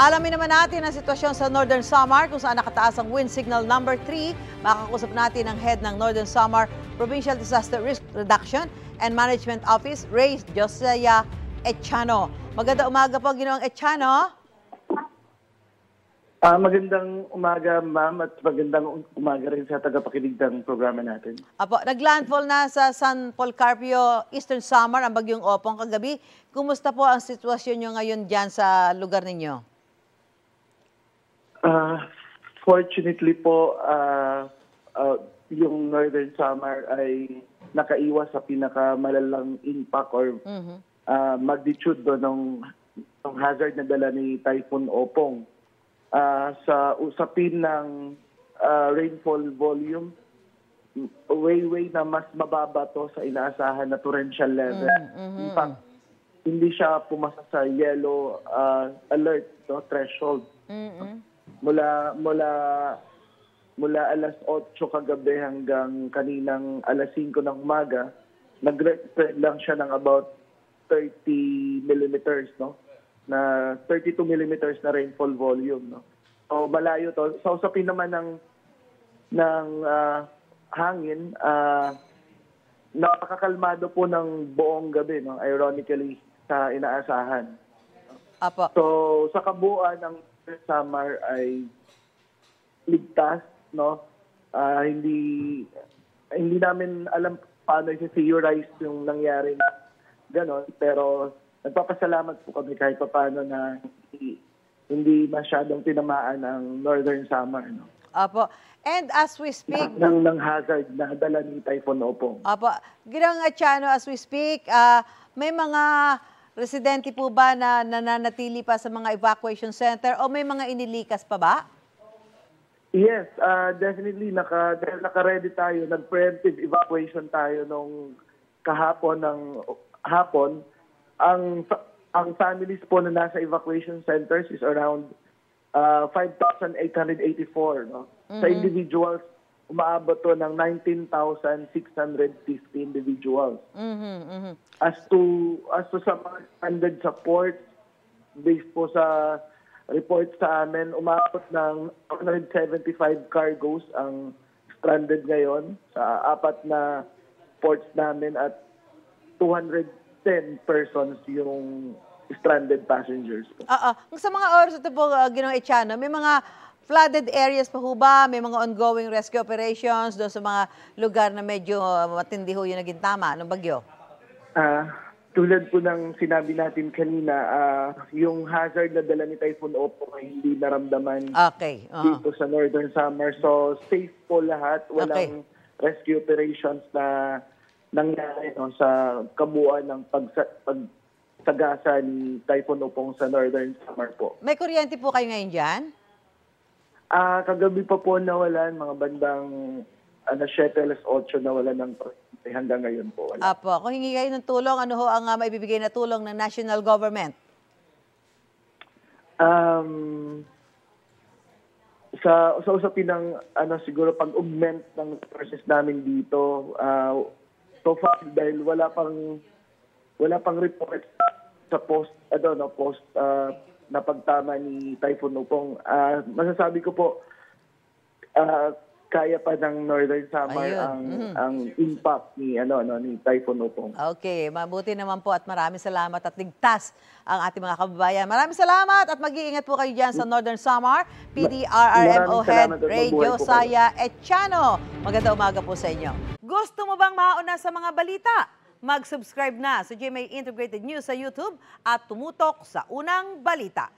Alamin naman natin ang sitwasyon sa Northern Samar kung saan nakataas ang wind signal number 3. Makakusap natin ang head ng Northern Samar Provincial Disaster Risk Reduction and Management Office, Ray Josiah Echano. Magandang umaga po, Ginoong Echano. Magandang umaga, ma'am, at magandang umaga rin sa tagapakinig ng programa natin. Apo, naglandfall na sa San Policarpio, Eastern Samar, ang bagyong Opong kagabi. Kumusta po ang sitwasyon nyo ngayon dyan sa lugar ninyo? Fortunately po, yung Northern Samar ay nakaiwas sa pinakamalalang impact or magnitude ng hazard na dala ni Typhoon Opong. Sa usapin ng rainfall volume, way na mas mababa to sa inaasahan na torrential level. In fact, hindi siya pumasa sa yellow alert, threshold. Mula alas 8 kagabi hanggang kaninang alas 5 ng umaga, nag-register lang siya ng about 30 millimeters, no? Na 32 millimeters na rainfall volume, no? So malayo to. Sa usapin naman ng hangin, napakakalmado po ng buong gabi, no? Ironically, sa inaasahan. Apo. So sa kabuuan ng Samar ay ligtas, no? Hindi namin alam paano i-theorize yung nangyari na ganon, pero nagpapasalamat po kami kahit paano na hindi masyadong tinamaan ang Northern Samar, no? Apo. And as we speak... ng hazard na dala ni Typhoon Opong. Apo. Ginoong Echano, as we speak, may mga residente po ba na nananatili pa sa mga evacuation center o may mga inilikas pa ba? Yes, definitely. Naka-ready tayo. Nag-preemptive evacuation tayo nung kahapon ng hapon. Ang families po na nasa evacuation centers is around 5,884. No? Sa individuals, umaabot to ng 19,650 individuals. As to sa mga stranded sa port, based po sa report sa amin, umabot ng 175 cargoes ang stranded ngayon sa 4 na ports namin at 210 persons yung stranded passengers. Sa mga oras ito po, Ginoong Echano, may mga flooded areas pa ho ba? May mga ongoing rescue operations doon sa mga lugar na medyo matindi ho yung naging tama ng bagyo? Tulad po ng sinabi natin kanina, yung hazard na dala ni Typhoon Opong ay hindi naramdaman dito sa Northern Samar. So, safe po lahat. Walang rescue operations na nangyari, no, sa kabuuan ng pagsagasa ni Typhoon Opong sa Northern Samar po. May kuryente po kayo ngayon dyan? Kagabi pa po nawalan, mga bandang 7 alas 8 nawalan ng hanggang ngayon po. Wala. Apo, kung hingi kayo ng tulong, ano ho ang maibibigay na tulong ng national government? Sa usapin ng siguro pag-augment ng resources namin dito, so far dahil wala pang report sa post na pagtama ni Typhoon Opong. Masasabi ko po kaya pa ng Northern Samar ang impact ni Typhoon Opong. Okay, mabuti naman po at maraming salamat at ligtas ang ating mga kababayan. Maraming salamat at mag-iingat po kayo dyan sa Northern Samar. PDRRMO Head Ray Josiah Echano. Magandang umaga po sa inyo. Gusto mo bang mauna sa mga balita? Mag-subscribe na sa GMA Integrated News sa YouTube at tumutok sa unang balita.